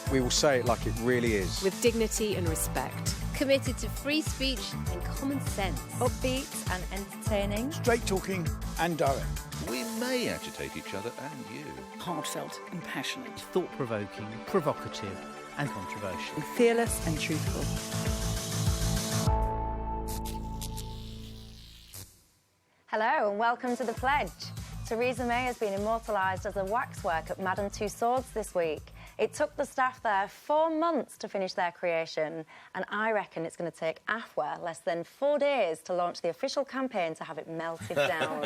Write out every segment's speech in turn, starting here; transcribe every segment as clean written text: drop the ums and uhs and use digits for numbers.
We will say it like it really is. With dignity and respect. Committed to free speech and common sense. Upbeat and entertaining. Straight talking and direct. We may agitate each other and you. Heartfelt and passionate. Thought-provoking, provocative and controversial. Fearless and truthful. Hello and welcome to The Pledge. Theresa May has been immortalised as a waxwork at Madame Tussauds this week. It took the staff there 4 months to finish their creation, and I reckon it's going to take Afua less than 4 days to launch the official campaign to have it melted down.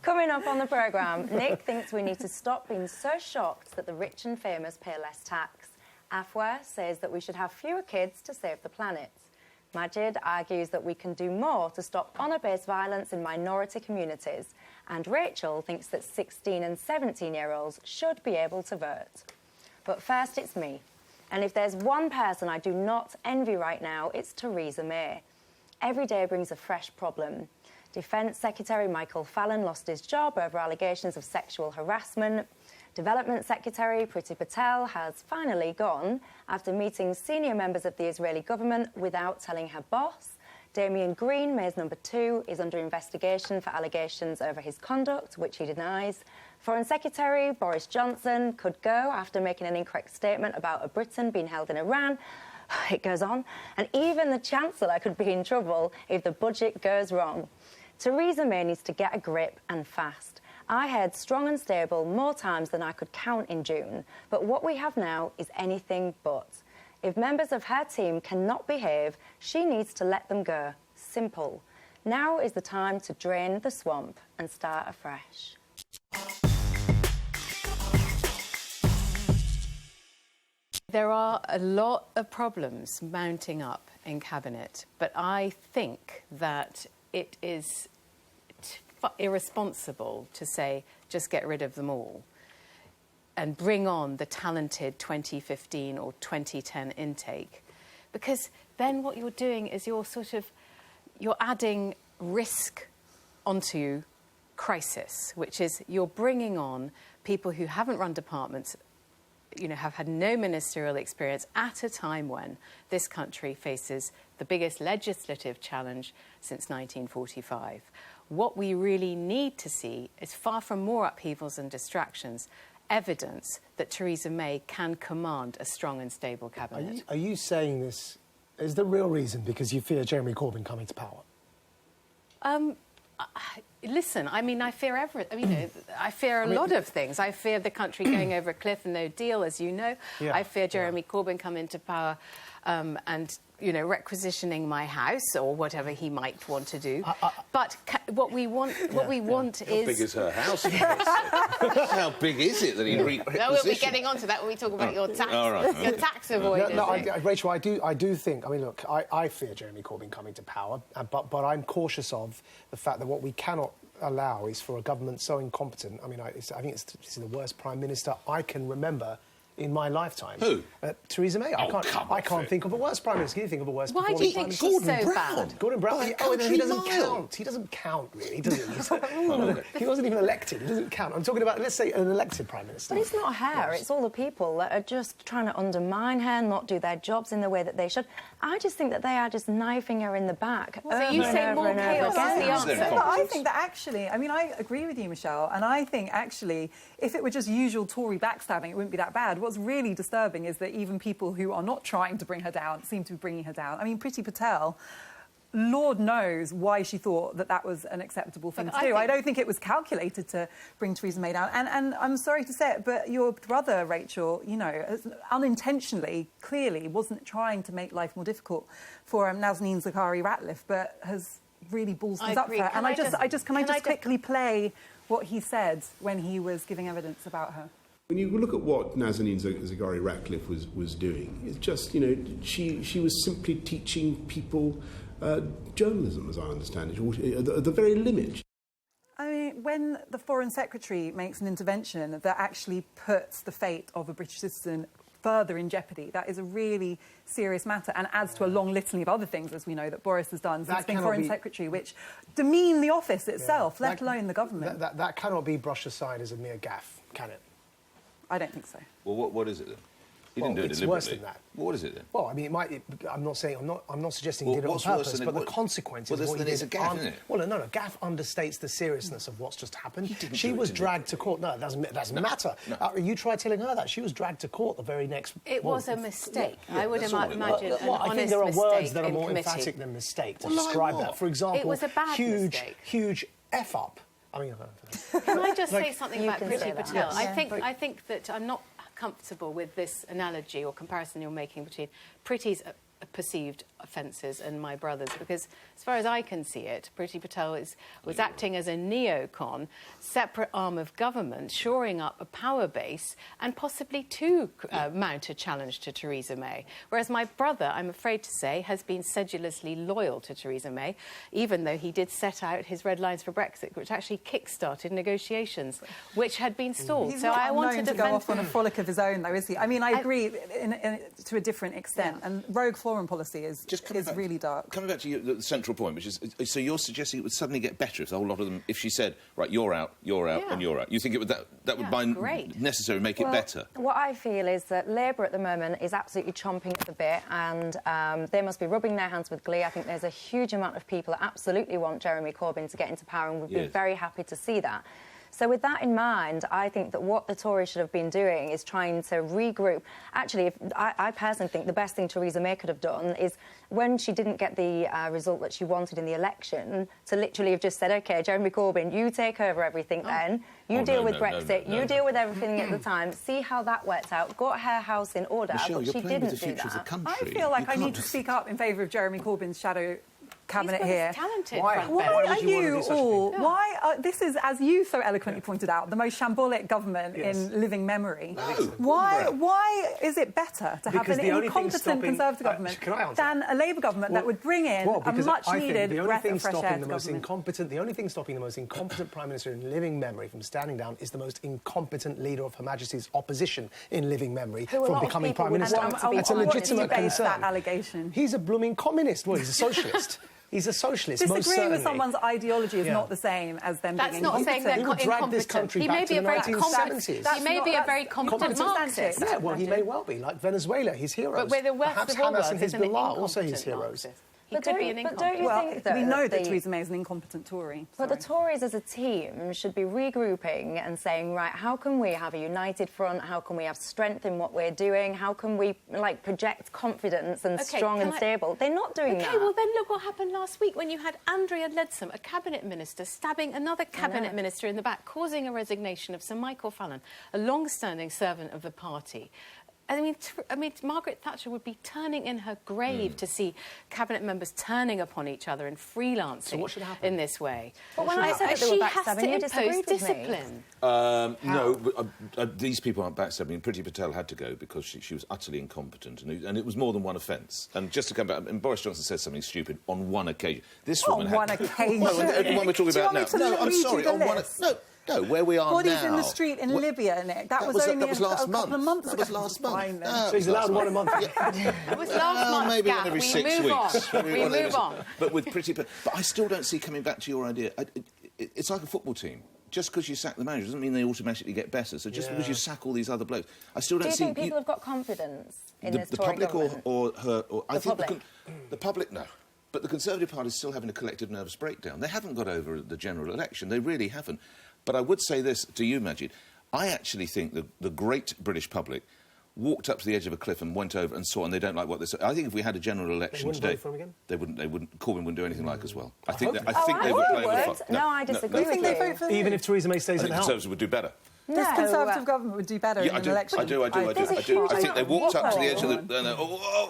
Coming up on the programme, Nick thinks we need to stop being so shocked that the rich and famous pay less tax. Afua says that we should have fewer kids to save the planet. Maajid argues that we can do more to stop honour-based violence in minority communities. And Rachel thinks that 16 and 17-year-olds should be able to vote. But first, it's me. And if there's one person I do not envy right now, it's Theresa May. Every day brings a fresh problem. Defence Secretary Michael Fallon lost his job over allegations of sexual harassment. Development Secretary Priti Patel has finally gone after meeting senior members of the Israeli government without telling her boss. Damien Green, May's number 2, is under investigation for allegations over his conduct, which he denies. Foreign Secretary Boris Johnson could go after making an incorrect statement about a Briton being held in Iran. It goes on. And even the Chancellor could be in trouble if the budget goes wrong. Theresa May needs to get a grip and fast. I heard strong and stable more times than I could count in June, but what we have now is anything but. If members of her team cannot behave, she needs to let them go. Simple. Now is the time to drain the swamp and start afresh. There are a lot of problems mounting up in Cabinet, but I think that it is irresponsible to say just get rid of them all and bring on the talented 2015 or 2010 intake, because then what you're doing is you're adding risk onto crisis, which is you're bringing on people who haven't run departments, have had no ministerial experience at a time when this country faces the biggest legislative challenge since 1945. What we really need to see is, far from more upheavals and distractions, evidence that Theresa May can command a strong and stable cabinet. Are you saying this is the real reason because you fear Jeremy Corbyn coming to power? Listen, I fear everything. I fear a lot of things. I fear the country going over a cliff and no deal, as you know. Yeah. I fear Jeremy Corbyn coming to power and requisitioning my house or whatever he might want to do. But what we want is... How big is her house? How big is it that he requisitioned? No, we'll be getting on to that when we talk about your tax, your tax avoidance. Rachel, I do think... look, I fear Jeremy Corbyn coming to power, but I'm cautious of the fact that what we cannot allow is for a government so incompetent. I think it's the worst Prime Minister I can remember in my lifetime. Who? Theresa May. I can't think of a worse Prime Minister. Can you think of a worse? Why do you think she's so bad? Gordon Brown. He doesn't count. He doesn't count, really, does he? He wasn't even elected. He doesn't count. I'm talking about, let's say, an elected Prime Minister. But it's not her. It's all the people that are just trying to undermine her, not do their jobs in the way that they should. I just think that they are just knifing her in the back. So you say more chaos is the answer? But I think that actually, I agree with you, Michelle, and I think actually, if it were just usual Tory backstabbing, it wouldn't be that bad. What's really disturbing is that even people who are not trying to bring her down seem to be bringing her down. Priti Patel, Lord knows why she thought that was an acceptable thing to do. I don't think it was calculated to bring Theresa May down. And I'm sorry to say it, but your brother, Rachel, unintentionally, clearly, wasn't trying to make life more difficult for Nazanin Zaghari-Ratcliffe, but has really balls things up for her. And I just quickly play what he said when he was giving evidence about her? When you look at what Nazanin Zaghari-Ratcliffe was doing, it's just, she was simply teaching people journalism, as I understand it, at the very limit. When the Foreign Secretary makes an intervention that actually puts the fate of a British citizen further in jeopardy, that is a really serious matter and adds to a long litany of other things, as we know, that Boris has done since being Foreign Secretary, which demean the office itself, let alone the government. That cannot be brushed aside as a mere gaffe, can it? I don't think so. Well, what is it then? He didn't do it it's deliberately. worse than that. What is it then? Well, I mean, I'm not suggesting he did it on purpose, but the consequences of what he did... It's a gaffe, isn't it? Well, no, gaffe understates the seriousness of what's just happened. She do was it, dragged to court. No, it doesn't matter. No. You try telling her that. She was dragged to court the very next... It was a mistake. Yeah, I would imagine an honest I think there are words that are more committee. emphatic than mistake to describe that. For example, it was a bad mistake. Huge F-up. I mean... Can I just say something about Priti Patel? Yes. I think that I'm not comfortable with this analogy or comparison you're making between Priti's perceived offences and my brother's, because as far as I can see it, Priti Patel was acting as a neocon, separate arm of government, shoring up a power base and possibly to mount a challenge to Theresa May. Whereas my brother, I'm afraid to say, has been sedulously loyal to Theresa May, even though he did set out his red lines for Brexit, which actually kick-started negotiations, which had been stalled. He's so not I want to to go off on a frolic of his own, though, is he? I mean, I agree to a different extent, and rogue foreign policy is really dark. Coming back to the central point, which is, so you're suggesting it would suddenly get better if the whole lot of them, if she said, right, you're out, and you're out. You think that would by necessary make it better? What I feel is that Labour at the moment is absolutely chomping at the bit, and they must be rubbing their hands with glee. I think there's a huge amount of people that absolutely want Jeremy Corbyn to get into power and would be very happy to see that. So with that in mind, I think that what the Tories should have been doing is trying to regroup. Actually, I personally think the best thing Theresa May could have done is, when she didn't get the result that she wanted in the election, to literally have just said, OK, Jeremy Corbyn, you take over everything then. You deal with Brexit. You deal with everything at the time. See how that works out. Got her house in order. Michelle, but you're she playing didn't with the do future of the that. country. I feel like I need to speak up in favour of Jeremy Corbyn's shadow cabinet here. Talented Why are you all? Why this is, as you so eloquently pointed out, the most shambolic government in living memery. No. Why is it better to have an incompetent Conservative government than a Labour government that would bring in a much-needed breath of fresh air to government? The only thing stopping the most incompetent Prime Minister in living memory from standing down is the most incompetent leader of Her Majesty's opposition in living memory from becoming Prime Minister. That's a legitimate concern. That allegation? He's a blooming communist. Well, he's a socialist. He's a socialist, most certainly. Disagreeing with someone's ideology is not the same as them being incompetent. That's not saying they're incompetent. He may be a very competent. He may be a very competent Marxist. Yeah, well, he may well be, like Venezuela, his heroes. But we're the worst Perhaps of all Hamas worlds, and Hezbollah, also his heroes. Marxist. He could be an incompetent. Well, think, though, we know that Theresa May is an incompetent Tory. But the Tories as a team should be regrouping and saying, right, how can we have a united front? How can we have strength in what we're doing? How can we, like, project confidence and strong and stable? They're not doing that. OK, well, then look what happened last week when you had Andrea Leadsom, a cabinet minister, stabbing another cabinet minister in the back, causing a resignation of Sir Michael Fallon, a long-standing servant of the party. I mean, Margaret Thatcher would be turning in her grave to see cabinet members turning upon each other and freelancing in this way. But when I said that they were backstabbing, you disagreed with discipline. No, these people aren't backstabbing. Priti Patel had to go because she was utterly incompetent, and it was more than one offence. And just to come back, and Boris Johnson said something stupid on one occasion. This woman had... one occasion. No, the one we're talking about now. No, I'm sorry. No, where we are Bodies now. in the street in Libya, Nick. That was only last a couple of months ago. That was last month. So he's allowed one a month. It was last month. Maybe one every 6 weeks. We move on. But with but I still don't see, coming back to your idea, it's like a football team. Just because you sack the manager doesn't mean they automatically get better. So just because you sack all these other blokes, I still don't see... Do you think people have got confidence in this Tory public government? or her... I think public? The public, no. But the Conservative Party is still having a collective nervous breakdown. They haven't got over the general election. They really haven't. But I would say this to you, Maajid. I actually think the great British public walked up to the edge of a cliff and went over and saw, and they don't like what they saw. I think if we had a general election today... vote for him again? They wouldn't... Corbyn wouldn't do anything like us well. I think they would would play on the front. No, I disagree with you. Even if Theresa May stays at the helm? Conservatives would do better. This Conservative government would do better in an election. I do. I think they walked up to the edge of the...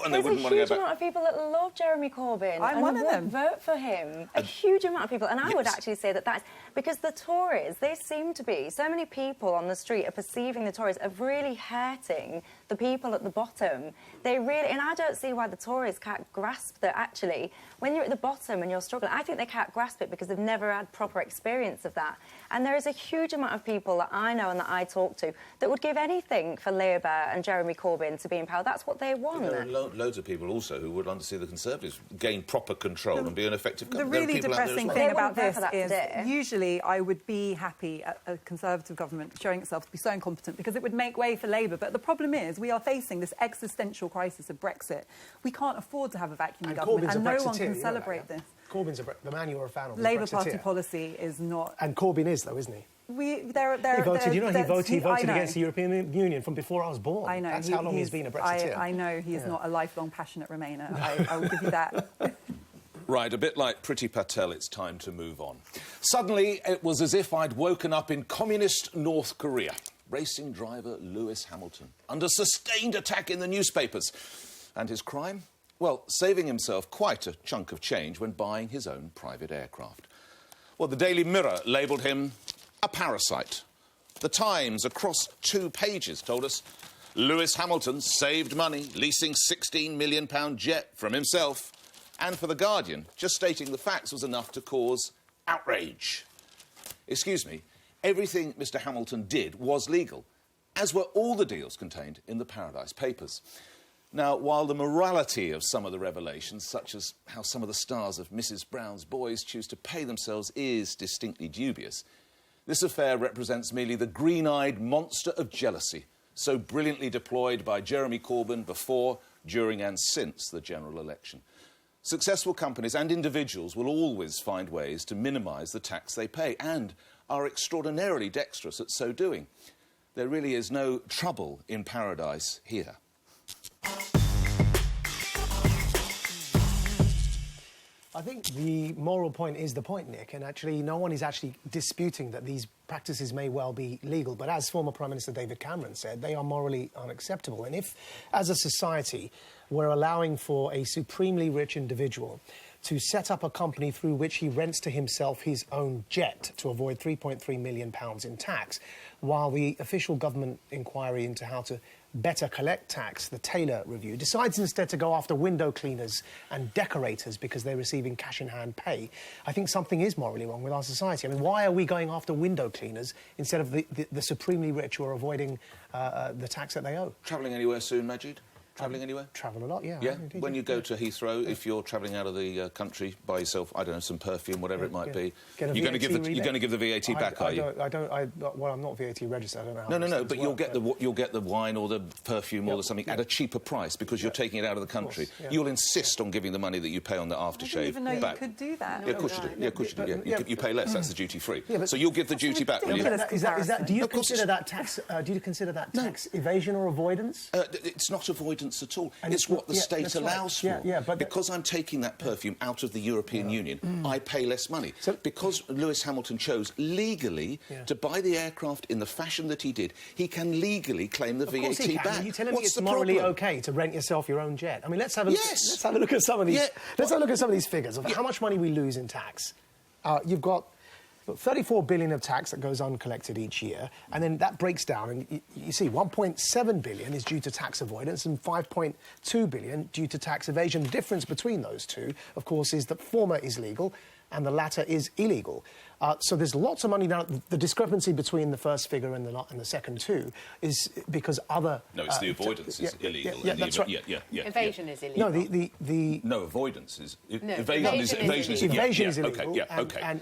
and they wouldn't want to go back. There's a huge amount of people that love Jeremy Corbyn. I'm one of them. Vote for him. A huge amount of people. And I would actually say that that's... Because the Tories, they seem to be... So many people on the street are perceiving the Tories as really hurting the people at the bottom. They really... And I don't see why the Tories can't grasp that, actually, when you're at the bottom and you're struggling, I think they can't grasp it because they've never had proper experience of that. And there is a huge amount of people that I know and that I talk to that would give anything for Labour and Jeremy Corbyn to be in power. That's what they want. There are loads of people also who would like to see the Conservatives gain proper control and be an effective government. The really depressing thing about this is usually actually, I would be happy at a Conservative government showing itself to be so incompetent because it would make way for Labour. But the problem is we are facing this existential crisis of Brexit. We can't afford to have a vacuum government, and no one can celebrate this. Corbyn's the man you're a fan of. Labour Party policy is not... And Corbyn is, though, isn't he? He voted against the European Union from before I was born. I know. That's how long he's been a Brexiteer. I know he is not a lifelong passionate Remainer. I will give you that. Right, a bit like Priti Patel, it's time to move on. Suddenly, it was as if I'd woken up in communist North Korea. Racing driver Lewis Hamilton, under sustained attack in the newspapers. And his crime? Well, saving himself quite a chunk of change when buying his own private aircraft. Well, the Daily Mirror labelled him a parasite. The Times, across 2 pages, told us Lewis Hamilton saved money leasing £16 million jet from himself. And for The Guardian, just stating the facts was enough to cause outrage. Excuse me, everything Mr Hamilton did was legal, as were all the deals contained in the Paradise Papers. Now, while the morality of some of the revelations, such as how some of the stars of Mrs Brown's Boys choose to pay themselves, is distinctly dubious, this affair represents merely the green-eyed monster of jealousy, so brilliantly deployed by Jeremy Corbyn before, during and since the general election. Successful companies and individuals will always find ways to minimise the tax they pay and are extraordinarily dexterous at so doing. There really is no trouble in paradise here. I think the moral point is the point, Nick, and actually no one is actually disputing that these practices may well be legal, but as former Prime Minister David Cameron said, they are morally unacceptable. And if, as a society, we're allowing for a supremely rich individual to set up a company through which he rents to himself his own jet to avoid £3.3 million in tax, while the official government inquiry into how to better collect tax, the Taylor Review, decides instead to go after window cleaners and decorators because they're receiving cash-in-hand pay, I think something is morally wrong with our society. I mean, why are we going after window cleaners instead of the supremely rich who are avoiding the tax that they owe? Travelling anywhere soon, Maajid? Travelling anywhere? Travel a lot, yeah. Yeah? When you go to Heathrow, if you're travelling out of the country by yourself, I don't know, some perfume, whatever it might be, you're going to give the VAT back, are you? Well, I'm not VAT registered, I don't know how No, but you'll get the wine or the perfume or something at a cheaper price because you're taking it out of the country. Of course, you'll insist on giving the money that you pay on the aftershave back. I didn't even know you could do that. Yeah, of course you do. Yeah, of course you do. Yeah. You pay less, that's the duty-free. So you'll give the duty back, will you? Do you consider that tax evasion or avoidance? It's not avoidance at all. It's what the state allows for. But because I'm taking that perfume out of the European Union, I pay less money. So because Lewis Hamilton chose legally to buy the aircraft in the fashion that he did, he can legally claim the VAT back. Are you telling me it's morally OK to rent yourself your own jet? I mean, let's have a look at some of these. Let's have a look at some of these figures of how much money we lose in tax. You've got 34 billion of tax that goes uncollected each year, and then that breaks down, and you see 1.7 billion is due to tax avoidance and 5.2 billion due to tax evasion. The difference between those two, of course, is that the former is legal and the latter is illegal. So there's lots of money now. The discrepancy between the first figure and the second two is because other... No, it's the avoidance is illegal. Yeah, that's right. Evasion is illegal. No, No, avoidance is... Evasion is illegal.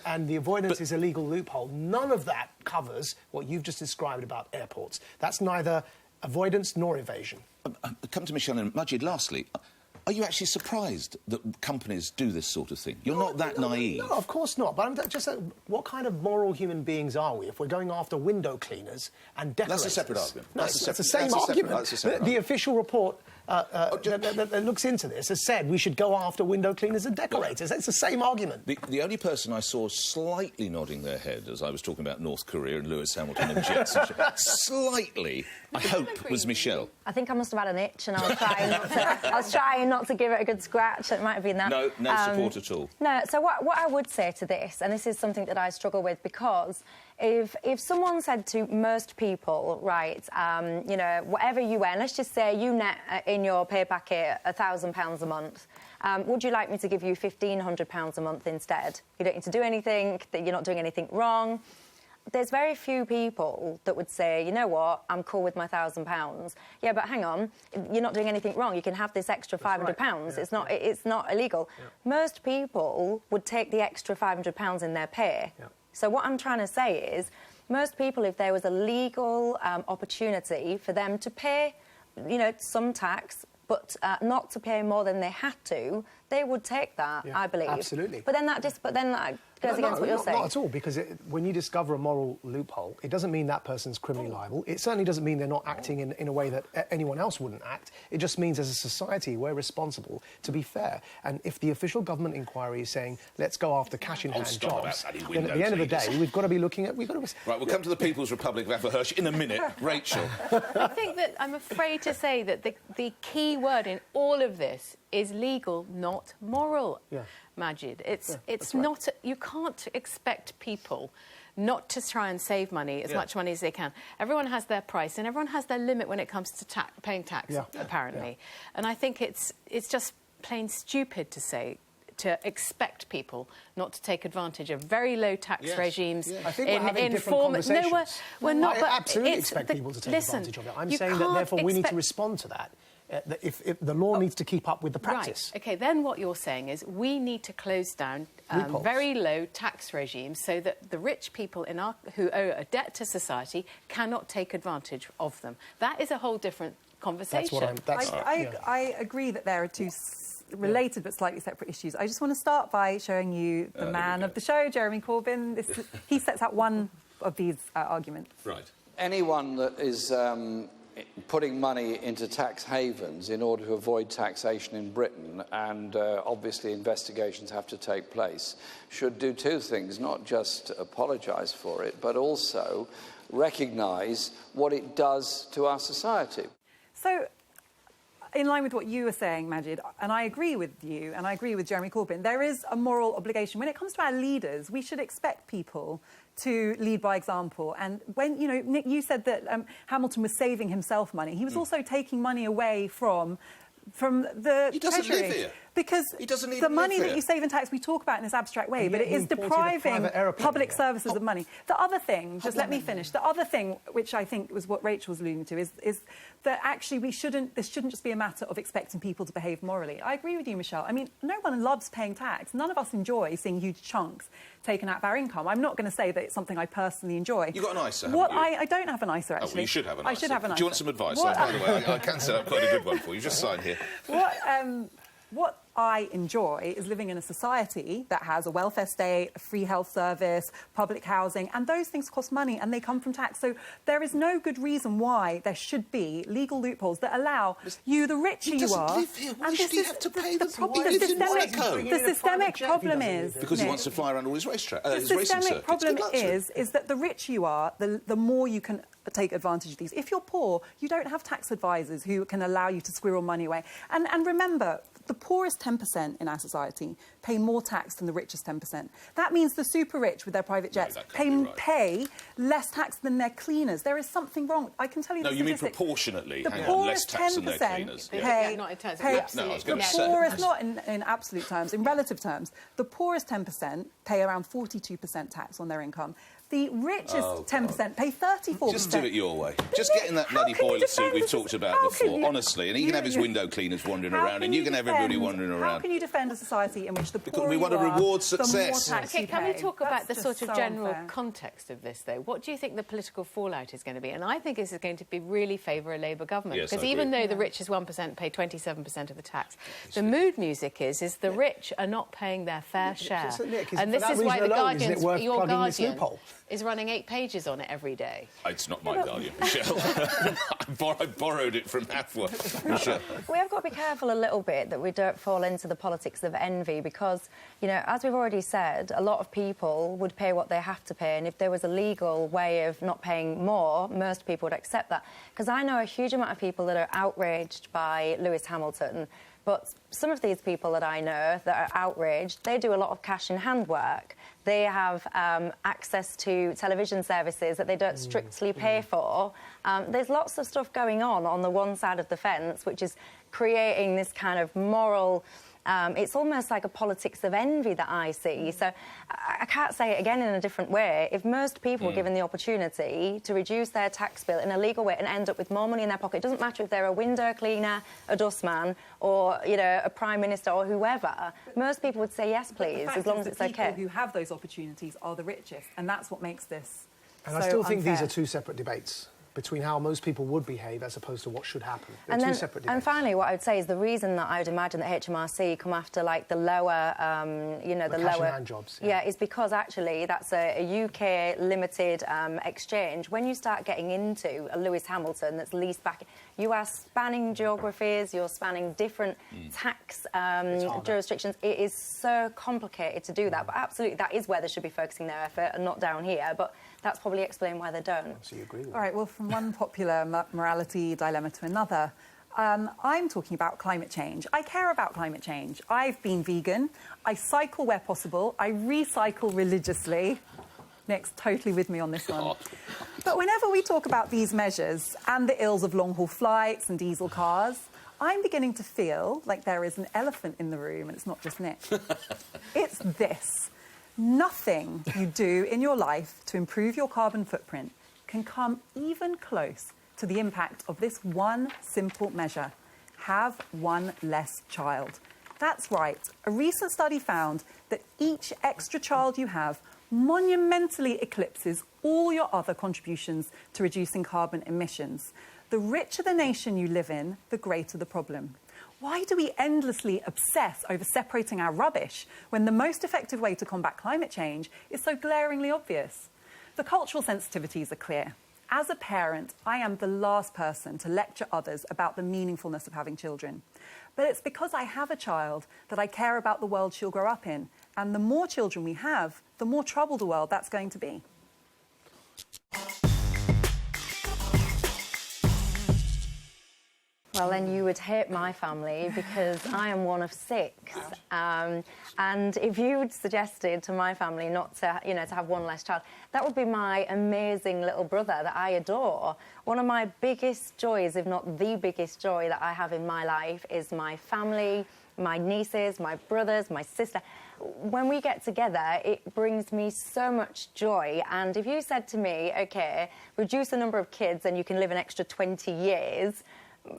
And the avoidance is a legal loophole. None of that covers what you've just described about airports. That's neither avoidance nor evasion. Come to Michelle and Maajid, lastly. Are you actually surprised that companies do this sort of thing? You're not that naive. No, of course not. But I'm just what kind of moral human beings are we if we're going after window cleaners and decorators? That's a separate argument. No, it's the same argument. The official report that looks into this has said we should go after window cleaners and decorators. It's the same argument. The only person I saw slightly nodding their head as I was talking about North Korea and Lewis Hamilton and jets, slightly, I hope, was Michelle. I think I must have had an itch, and I was trying not to give it a good scratch. It might have been that. No support at all. No. So what I would say to this, and this is something that I struggle with, because if someone said to most people, right, you know, whatever you earn, let's just say you net in your pay packet £1,000 a month. Would you like me to give you £1,500 a month instead? You don't need to do anything. You're not doing anything wrong. There's very few people that would say, you know what, I'm cool with my £1,000. Yeah, but hang on, you're not doing anything wrong. You can have this extra £500. Right. It's not illegal. Yeah. Most people would take the extra £500 in their pay So what I'm trying to say is, most people, if there was a legal opportunity for them to pay, you know, some tax, but not to pay more than they had to, they would take that, I believe. Absolutely. But then that goes against what you're saying. Not at all, because when you discover a moral loophole, it doesn't mean that person's criminally liable. It certainly doesn't mean they're not acting in a way that anyone else wouldn't act. It just means as a society we're responsible to be fair. And if the official government inquiry is saying, let's go after cash-in-hand jobs, then at the end of the day, we've got to be looking at... Right, we'll come to the People's Republic of Afua in a minute. Rachel. I think that I'm afraid to say that the key word in all of this is legal, not moral. Yeah. Maajid, it's not. You can't expect people not to try and save money, as much money as they can. Everyone has their price, and everyone has their limit when it comes to paying tax. Apparently, and I think it's just plain stupid to expect people not to take advantage of very low tax regimes. I think we're having different conversations. No, we're not. I absolutely expect people to take advantage of it. I'm saying that, therefore, we need to respond to that. If the law needs to keep up with the practice. Right. OK, then what you're saying is we need to close down very low tax regimes so that the rich people who owe a debt to society cannot take advantage of them. That is a whole different conversation. I agree that there are two related but slightly separate issues. I just want to start by showing you the man of the show, Jeremy Corbyn. He sets out one of these arguments. Right. Anyone that is putting money into tax havens in order to avoid taxation in Britain, and obviously investigations have to take place, should do two things: not just apologise for it, but also recognise what it does to our society. So, in line with what you were saying, Maajid, and I agree with you, and I agree with Jeremy Corbyn, there is a moral obligation. When it comes to our leaders, we should expect people to lead by example. And when, you know, Nick, you said that Hamilton was saving himself money. He was also taking money away from the He doesn't Treasury. live here. Because he doesn't even the money live that you save in tax, we talk about in this abstract way, but it is depriving public services of money. The other thing, just let me finish, the other thing, which I think was what Rachel was alluding to, is that actually this shouldn't just be a matter of expecting people to behave morally. I agree with you, Michelle. I mean, no one loves paying tax. None of us enjoy seeing huge chunks taken out of our income. I'm not going to say that it's something I personally enjoy. You've got an ISA, haven't you? I don't have an ISA, actually. Oh, well, you should have an ISA. I should have an ISA. Do you want some advice? By the way, I can set up quite a good one for you. Just sign here. What I enjoy is living in a society that has a welfare state, a free health service, public housing, and those things cost money and they come from tax. So there is no good reason why there should be legal loopholes that allow you, the richer you are... Live here. Why should he have to pay the systemic problem is... Because he wants to fly around all his racetrack, his racing circuits. The systemic problem is that the richer you are, the more you can take advantage of these. If you're poor, you don't have tax advisors who can allow you to squirrel money away. And remember, the poorest 10% in our society pay more tax than the richest 10%. That means the super rich with their private jets pay less tax than their cleaners. There is something wrong. I can tell you the statistics. No, you mean proportionately. The poorest 10% pay... Not in terms of the poorest, not in absolute terms, in relative terms, the poorest 10% pay around 42% tax on their income. The richest 10% pay 34%. Just do it your way. Just get in that bloody boiler suit we've talked about before, honestly. And he can have his window cleaners wandering around, and you can have everybody wandering around. How can you defend a society in which the poorer we want to reward success. OK, can we talk about the sort of general context of this, though? What do you think the political fallout is going to be? And I think this is going to be really favour a Labour government. Because even though the richest 1% pay 27% of the tax, the mood music is the rich are not paying their fair share. And this is why the Guardian, your Guardian, is running 8 pages on it every day. It's not my Guardian, Michelle. I borrowed it from Afua. Michelle. We have got to be careful a little bit that we don't fall into the politics of envy because, you know, as we've already said, a lot of people would pay what they have to pay, and if there was a legal way of not paying more, most people would accept that. Because I know a huge amount of people that are outraged by Lewis Hamilton, but some of these people that I know that are outraged, they do a lot of cash-in-hand work. They have access to television services that they don't strictly pay for. There's lots of stuff going on the one side of the fence, which is creating this kind of moral It's almost like a politics of envy that I see. So I can't say it again in a different way. If most people were given the opportunity to reduce their tax bill in a legal way and end up with more money in their pocket, it doesn't matter if they're a window cleaner, a dustman, or, you know, a Prime Minister or whoever, most people would say yes, please, as long as it's okay. People who have those opportunities are the richest, and that's what makes this And I still think these are two separate debates between how most people would behave as opposed to what should happen. They're two separate debates. And finally, what I would say is the reason that I would imagine that HMRC come after, like, the lower, you know, the cash lower... in hand jobs. Yeah, is because, actually, that's a UK limited exchange. When you start getting into a Lewis Hamilton that's leased back, you are spanning geographies, you're spanning different tax jurisdictions. It is so complicated to do that, but absolutely, that is where they should be focusing their effort and not down here. But that's probably explain why they don't. So you agree with that? All right, well, from one popular morality dilemma to another, I'm talking about climate change. I care about climate change. I've been vegan. I cycle where possible. I recycle religiously. Nick's totally with me on this one. But whenever we talk about these measures and the ills of long-haul flights and diesel cars, I'm beginning to feel like there is an elephant in the room, and it's not just Nick. It's this. Nothing you do in your life to improve your carbon footprint can come even close to the impact of this one simple measure: have one less child. That's right. A recent study found that each extra child you have monumentally eclipses all your other contributions to reducing carbon emissions. The richer the nation you live in, the greater the problem. Why do we endlessly obsess over separating our rubbish when the most effective way to combat climate change is so glaringly obvious? The cultural sensitivities are clear. As a parent, I am the last person to lecture others about the meaningfulness of having children. But it's because I have a child that I care about the world she'll grow up in. And the more children we have, the more troubled a world that's going to be. Well, then you would hate my family because I am one of 6. And if you had suggested to my family not to, you know, to have one less child, that would be my amazing little brother that I adore. One of my biggest joys, if not the biggest joy that I have in my life, is my family, my nieces, my brothers, my sister. When we get together, it brings me so much joy. And if you said to me, OK, reduce the number of kids and you can live an extra 20 years...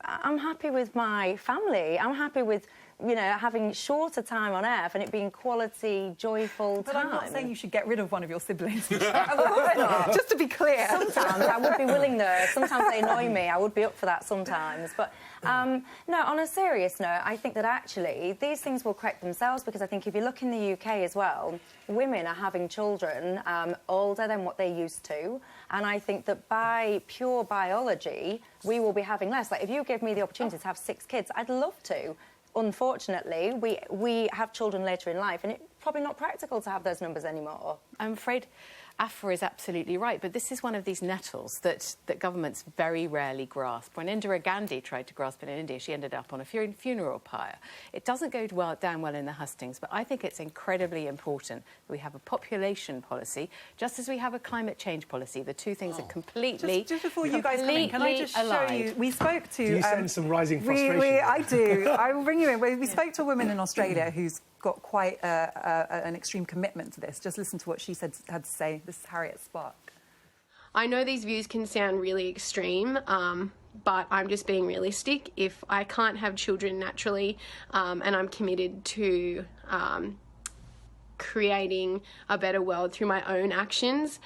I'm happy with my family. I'm happy with, you know, having shorter time on Earth and it being quality, joyful time. But I'm not saying you should get rid of one of your siblings. Just to be clear. Sometimes I would be willing, though. Sometimes they annoy me. I would be up for that sometimes. But, no, on a serious note, I think that actually these things will correct themselves because I think if you look in the UK as well, women are having children older than what they used to. And I think that by pure biology, we will be having less. Like, if you give me the opportunity to have 6 kids, I'd love to. Unfortunately, we have children later in life, and it's probably not practical to have those numbers anymore. I'm afraid Afua is absolutely right, but this is one of these nettles that governments very rarely grasp. When Indira Gandhi tried to grasp it in India, she ended up on a funeral pyre. It doesn't go down well in the hustings, but I think it's incredibly important that we have a population policy, just as we have a climate change policy. The two things are completely Just before you guys come in, can I just show you? We spoke to... Do you sense some rising frustration? I do. I will bring you in. We spoke to a woman in Australia who's got quite an extreme commitment to this. Just listen to what she had to say. This is Harriet Spark. I know these views can sound really extreme, but I'm just being realistic. If I can't have children naturally and I'm committed to creating a better world through my own actions,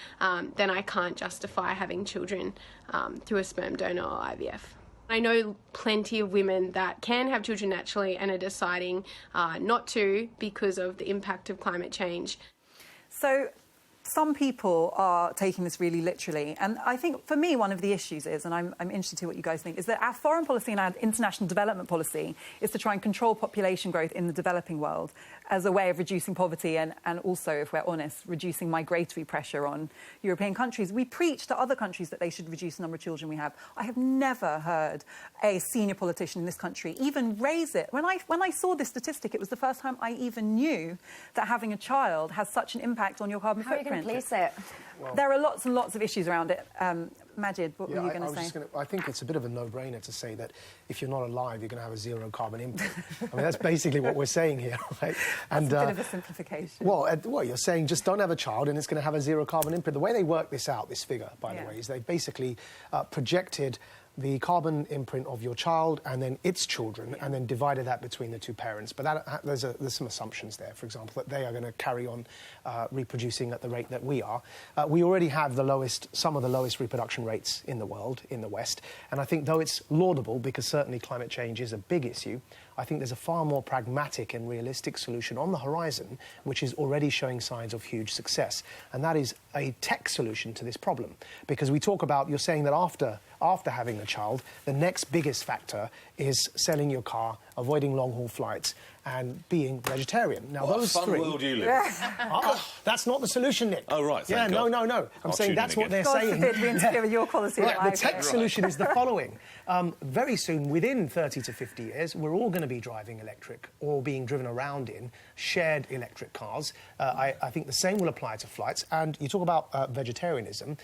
then I can't justify having children through a sperm donor or IVF. I know plenty of women that can have children naturally and are deciding not to because of the impact of climate change. So some people are taking this really literally. And I think, for me, one of the issues is, and I'm interested to hear what you guys think, is that our foreign policy and our international development policy is to try and control population growth in the developing world as a way of reducing poverty and also, if we're honest, reducing migratory pressure on European countries. We preach to other countries that they should reduce the number of children we have. I have never heard a senior politician in this country even raise it. When I saw this statistic, it was the first time I even knew that having a child has such an impact on your carbon footprint. comment? Please say it. Well, there are lots and lots of issues around it. Maajid, what were you going to say? I think it's a bit of a no-brainer to say that if you're not alive, you're going to have a zero carbon imprint. I mean, that's basically what we're saying here, right? That's a bit of a simplification. Well, you're saying just don't have a child and it's going to have a zero carbon imprint. The way they work this out, this figure, by the way, is they basically projected the carbon imprint of your child and then its children, and then divided that between the two parents. But there's some assumptions there, for example, that they are going to carry on reproducing at the rate that we are. We already have some of the lowest reproduction rates in the world, in the West, and I think though it's laudable, because certainly climate change is a big issue, I think there's a far more pragmatic and realistic solution on the horizon, which is already showing signs of huge success, and that is a tech solution to this problem. Because we talk about, you're saying that after having a child, the next biggest factor is selling your car, avoiding long-haul flights, and being vegetarian. Now, what those a fun three... world you live in. That's not the solution, Nick. Oh, right, thank God. No. I'm saying that's what they're saying. God forbid we interfere with your quality of life. The tech solution is the following. Very soon, within 30 to 50 years, we're all going to be driving electric or being driven around in shared electric cars. I think the same will apply to flights. And you talk about vegetarianism.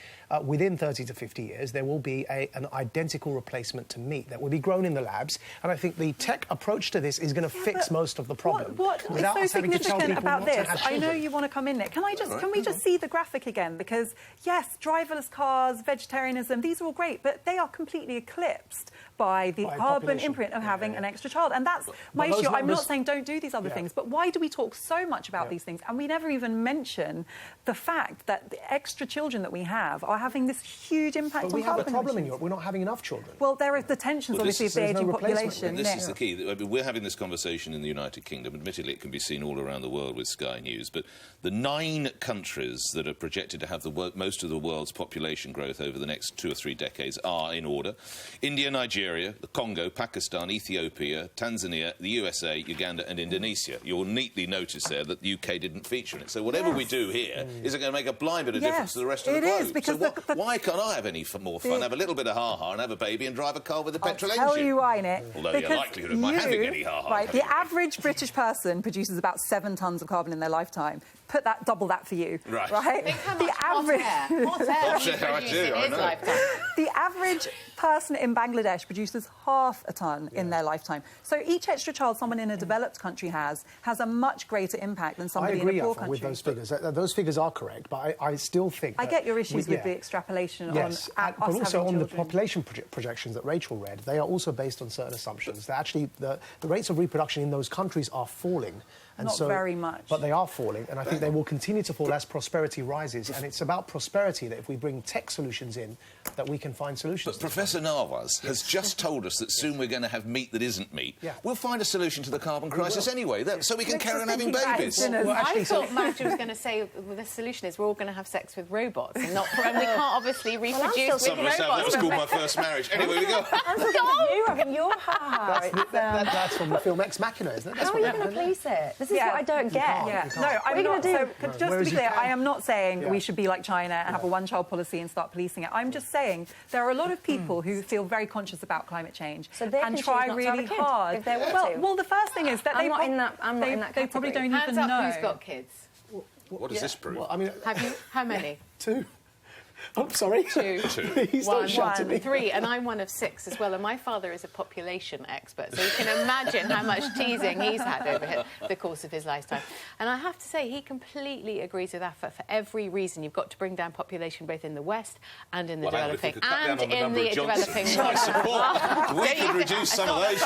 Within 30 to 50 years, there will be an identical replacement to meat that will be grown in the labs. And I think the tech approach to this is going to fix most of the problem. What is so significant about this? I know you want to come in, Nick. Can we just see the graphic again? Because, yes, driverless cars, vegetarianism, these are all great, but they are completely eclipsed by the carbon imprint of having an extra child. And that's my issue. I'm not saying don't do these other things, but why do we talk so much about these things? And we never even mention the fact that the extra children that we have are having this huge impact on carbon emissions. We have a problem emissions. in Europe. We're not having enough children. Well, there are the tensions, obviously, of the ageing population. This is the key. I mean, we're having this conversation in the United Kingdom. Admittedly, it can be seen all around the world with Sky News, but the 9 countries that are projected to have most of the world's population growth over the next 2 or 3 decades are in order: India, Nigeria, the Congo, Pakistan, Ethiopia, Tanzania, the USA, Uganda and Indonesia. You'll neatly notice there that the UK didn't feature in it. So whatever we do here isn't going to make a blind bit of difference to the rest of the globe. Because so why can't I have any more fun, have a little bit of ha-ha and have a baby and drive a car with a petrol engine? I'll tell you why, Nick. Although the likelihood of my having any ha-ha... Right, the average British person produces about 7 tonnes of carbon in their lifetime. Double that for you. Right. Think how much hot air I do, I know. The average person in Bangladesh produces half a tonne in their lifetime. So each extra child someone in a developed country has a much greater impact than somebody in a poor country. With those figures. Those figures are correct, but I still think I get your issues with the extrapolation on us but also on the children. population projections that Rachel read. They are also based on certain assumptions. That actually the rates of reproduction in those countries are falling. And Not very much. But they are falling, and I think they will continue to fall as prosperity rises. And it's about prosperity that if we bring tech solutions in, that we can find solutions. But Professor Nawaz has just told us that soon we're going to have meat that isn't meat. We'll find a solution to the carbon crisis anyway, so we can carry on having babies. I thought Maajid was going to say the solution is we're all going to have sex with robots and not... and we can't obviously reproduce with robots. That was called My First Marriage. Anyway, we go. You having your ha-ha. That's from the film Ex Machina, isn't it? How are you going to police it? This is what I don't get. No, I'm not. So, just to be clear, I am not saying we should be like China and have a one-child policy and start policing it. I'm just saying there are a lot of people who feel very conscious about climate change and try really hard. If they want to. Well, the first thing is that I'm not in that category. They probably don't Hands even up know. who's got kids. What does this prove? Well, I mean, have you? How many? 2. Oh, sorry. 2. Please don't shout at me. 3, and I'm one of 6 as well. And my father is a population expert, so you can imagine how much teasing he's had over the course of his lifetime. And I have to say, he completely agrees with Afua for every reason. You've got to bring down population both in the West and in the developing and in the developing world. We could reduce some of those.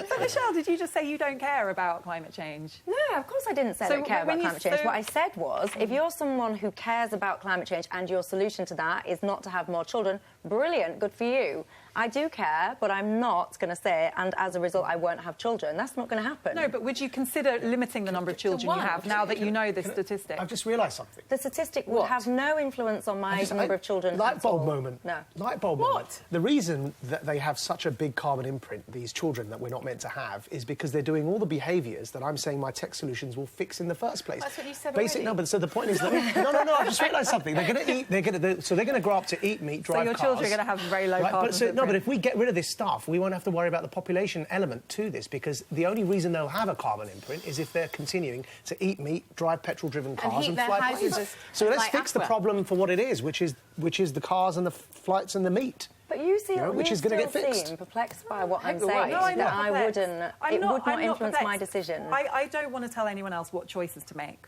So, Michelle, did you just say you don't care about climate change? No, of course I didn't say I don't care about climate change. What I said was, if you're someone who cares about climate change and your solution to that is not to have more children, brilliant, good for you. I do care, but I'm not going to say, and as a result, I won't have children. That's not going to happen. No, but would you consider limiting the number of children you have now that you know this statistic? I've just realised something. The statistic would have no influence on my number of children. Light bulb moment. No. Light bulb moment. The reason that they have such a big carbon imprint, these children that we're not meant to have, is because they're doing all the behaviours that I'm saying my tech solutions will fix in the first place. That's what you said already. No, but so the point is that... no, I've just realised something. They're going to eat... so they're going to grow up to eat meat, drive cars... So your children are going to have very low carbon footprint. No, but if we get rid of this stuff, we won't have to worry about the population element to this, because the only reason they'll have a carbon imprint is if they're continuing to eat meat, drive petrol-driven cars and fly planes. So let's fix the problem for what it is, which is the cars and the flights and the meat. But you see, which is going to get fixed. Seem perplexed by what I'm saying. No, I'm that not I wouldn't. It would not influence my decision. I don't want to tell anyone else what choices to make.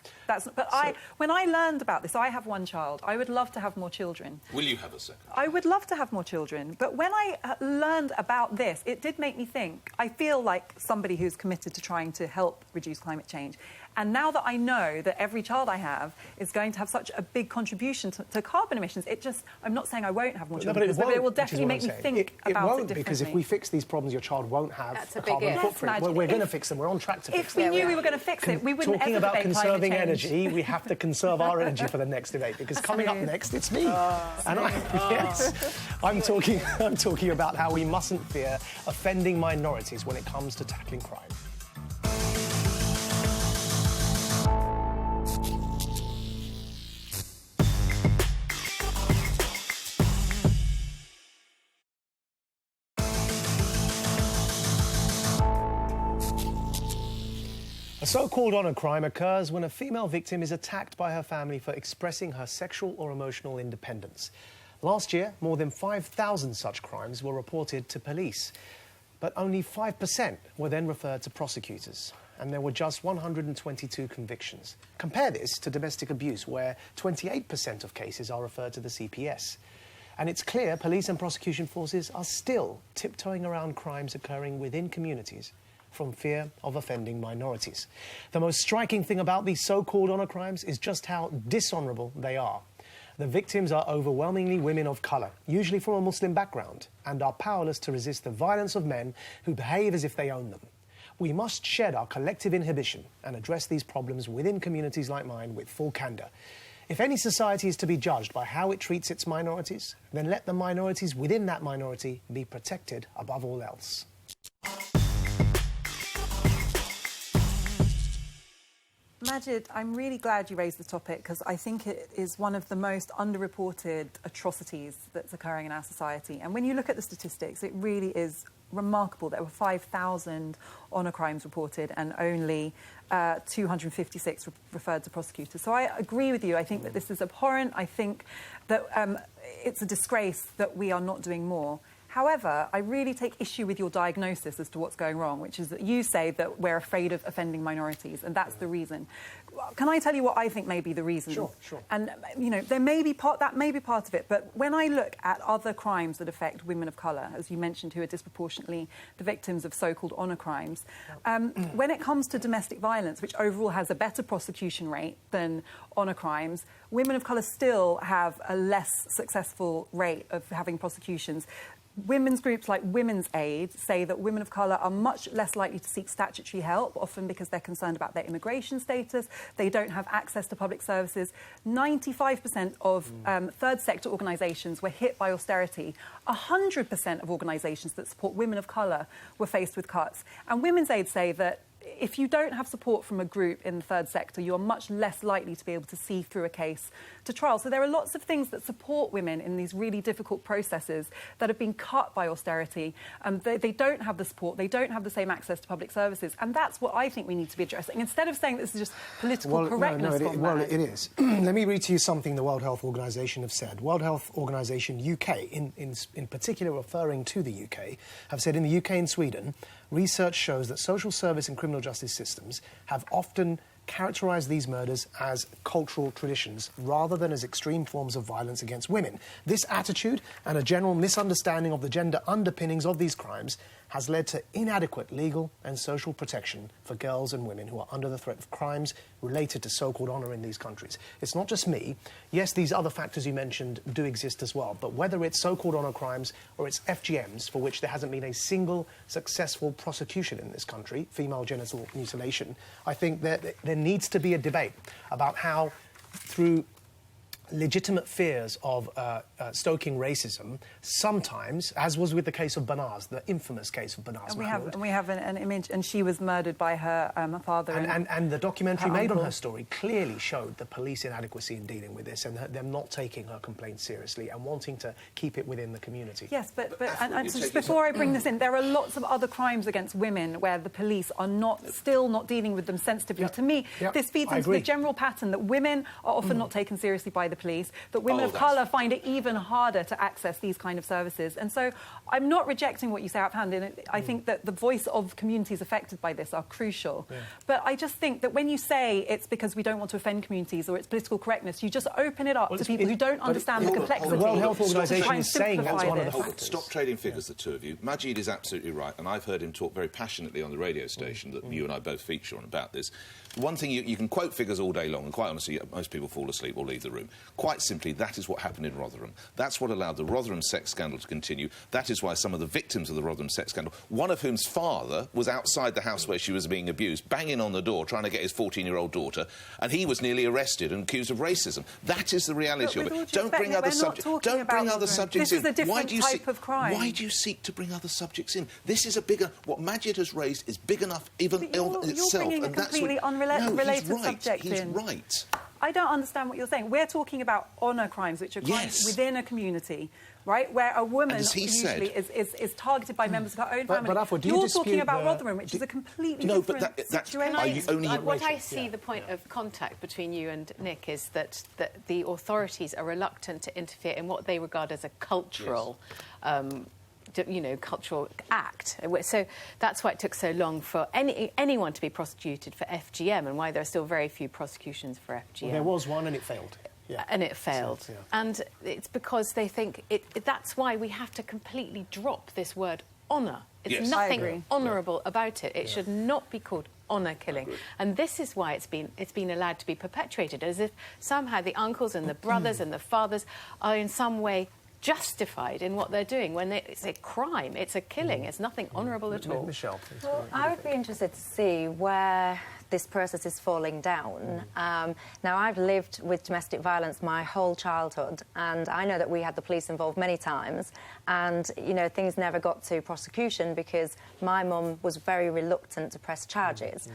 When I learned about this, I have one child. I would love to have more children. Will you have a second? I would love to have more children. But when I learned about this, it did make me think. I feel like somebody who's committed to trying to help reduce climate change. And now that I know that every child I have is going to have such a big contribution to carbon emissions, I'm not saying I won't have more children, but it will definitely make me think about it differently. Because if we fix these problems, your child won't have That's a carbon footprint. Well, we're going to fix them. We're on track to fix them. If we knew we were going to fix it, we wouldn't Talking ever about debate conserving climate change. energy, we have to conserve our energy for the next debate, because coming up next, it's me. I'm talking about how we mustn't fear offending minorities when it comes to tackling crime. A so-called honour crime occurs when a female victim is attacked by her family for expressing her sexual or emotional independence. Last year, more than 5,000 such crimes were reported to police, but only 5% were then referred to prosecutors, and there were just 122 convictions. Compare this to domestic abuse, where 28% of cases are referred to the CPS. And it's clear police and prosecution forces are still tiptoeing around crimes occurring within communities from fear of offending minorities. The most striking thing about these so-called honour crimes is just how dishonourable they are. The victims are overwhelmingly women of colour, usually from a Muslim background, and are powerless to resist the violence of men who behave as if they own them. We must shed our collective inhibition and address these problems within communities like mine with full candour. If any society is to be judged by how it treats its minorities, then let the minorities within that minority be protected above all else. Maajid, I'm really glad you raised the topic, because I think it is one of the most underreported atrocities that's occurring in our society. And when you look at the statistics, it really is remarkable. There were 5,000 honour crimes reported and only 256 referred to prosecutors. So I agree with you. I think that this is abhorrent. I think that it's a disgrace that we are not doing more. However, I really take issue with your diagnosis as to what's going wrong, which is that you say that we're afraid of offending minorities, and that's the reason. Can I tell you what I think may be the reason? Sure. And, you know, that may be part of it, but when I look at other crimes that affect women of colour, as you mentioned, who are disproportionately the victims of so-called honour crimes, when it comes to domestic violence, which overall has a better prosecution rate than honour crimes, women of colour still have a less successful rate of having prosecutions. Women's groups like Women's Aid say that women of colour are much less likely to seek statutory help, often because they're concerned about their immigration status. They don't have access to public services. 95% of third sector organisations were hit by austerity. 100% of organisations that support women of colour were faced with cuts. And Women's Aid say that if you don't have support from a group in the third sector, you are much less likely to be able to see through a case to trial. So there are lots of things that support women in these really difficult processes that have been cut by austerity. They don't have the support. They don't have the same access to public services. And that's what I think we need to be addressing. Instead of saying this is just political correctness. It is. Let me read to you something the World Health Organization have said. World Health Organization UK, in particular referring to the UK, have said in the UK and Sweden, research shows that social service and criminal justice systems have often characterised these murders as cultural traditions rather than as extreme forms of violence against women. This attitude and a general misunderstanding of the gender underpinnings of these crimes has led to inadequate legal and social protection for girls and women who are under the threat of crimes related to so-called honour in these countries. It's not just me. Yes, these other factors you mentioned do exist as well, but whether it's so-called honour crimes or it's FGMs, for which there hasn't been a single successful prosecution in this country, female genital mutilation, I think that there needs to be a debate about how, through legitimate fears of stoking racism, sometimes, as was with the case of Banaz, the infamous case of Banaz. And we have an image, and she was murdered by her father. And the documentary made on her story clearly showed the police inadequacy in dealing with this, and them not taking her complaint seriously and wanting to keep it within the community. Yes, but just before I bring this in, there are lots of other crimes against women where the police are still not dealing with them sensitively. Yep. To me, this feeds into the general pattern that women are often not taken seriously by the police, that women of colour find it even harder to access these kind of services. And so I'm not rejecting what you say offhand. I think that the voice of communities affected by this are crucial. Yeah. But I just think that when you say it's because we don't want to offend communities or it's political correctness, you just open it up to people who don't understand the complexity. The World Health Organisation is saying that's one of the factors. Stop trading figures, the two of you. Maajid is absolutely right, and I've heard him talk very passionately on the radio station that you and I both feature on about this. One thing, you can quote figures all day long, and quite honestly, most people fall asleep or leave the room. Quite simply, that is what happened in Rotherham. That's what allowed the Rotherham sex scandal to continue. That is why some of the victims of the Rotherham sex scandal, one of whom's father was outside the house where she was being abused, banging on the door, trying to get his 14-year-old daughter, and he was nearly arrested and accused of racism. That is the reality of it. Don't bring other subjects. Don't bring other subjects in. This is a different type of crime. Why do you seek to bring other subjects in? This is a bigger. What Maajid has raised is big enough, even in itself. You're bringing a completely unrelated subject in. He's right. I don't understand what you're saying. We're talking about honour crimes, which are crimes within a community, right, where a woman usually is targeted by members of her own family. But Afua, you're talking about Rotherham, which is a completely different situation. What I see the point of contact between you and Nick is that the authorities are reluctant to interfere in what they regard as a cultural cultural act. So that's why it took so long for anyone to be prosecuted for FGM, and why there are still very few prosecutions for FGM. Well, there was one and it failed. Yeah. And it failed. So, yeah. And it's because they think that's why we have to completely drop this word honour. It's nothing honourable about it. It should not be called honour killing. And this is why it's been allowed to be perpetuated, as if somehow the uncles and the brothers and the fathers are in some way justified in what they're doing when it's a crime, it's a killing, it's nothing honourable at all. Michelle, please. Well, I would be interested to see where this process is falling down. Now, I've lived with domestic violence my whole childhood, and I know that we had the police involved many times, and, things never got to prosecution because my mum was very reluctant to press charges.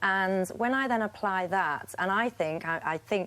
And when I then apply that, and I think